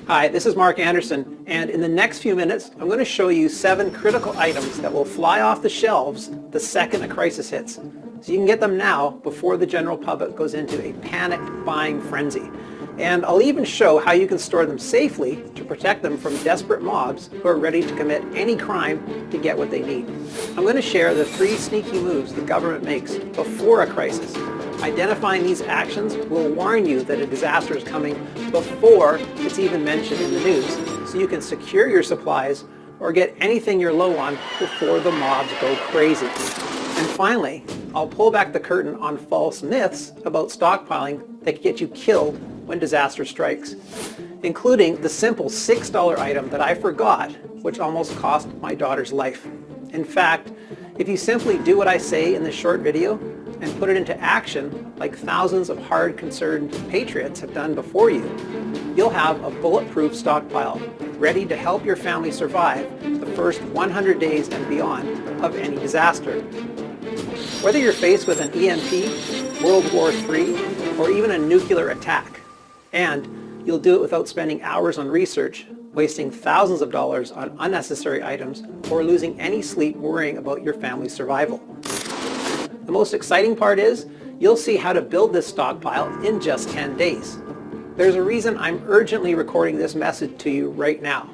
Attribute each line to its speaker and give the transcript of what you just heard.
Speaker 1: Hi, this is Mark Anderson, and in the next few minutes, I'm going to show you 7 critical items that will fly off the shelves the second a crisis hits. So you can get them now before the general public goes into a panic buying frenzy. And I'll even show how you can store them safely to protect them from desperate mobs who are ready to commit any crime to get what they need. I'm going to share the 3 sneaky moves the government makes before a crisis. Identifying these actions will warn you that a disaster is coming before it's even mentioned in the news, so you can secure your supplies or get anything you're low on before the mobs go crazy. And finally, I'll pull back the curtain on false myths about stockpiling that can get you killed when disaster strikes, including the simple $6 item that I forgot, which almost cost my daughter's life. In fact, if you simply do what I say in this short video and put it into action like thousands of hard concerned patriots have done before you, you'll have a bulletproof stockpile ready to help your family survive the first 100 days and beyond of any disaster. Whether you're faced with an EMP, World War III, or even a nuclear attack, and you'll do it without spending hours on research, wasting thousands of dollars on unnecessary items, or losing any sleep worrying about your family's survival. The most exciting part is you'll see how to build this stockpile in just 10 days. There's a reason I'm urgently recording this message to you right now.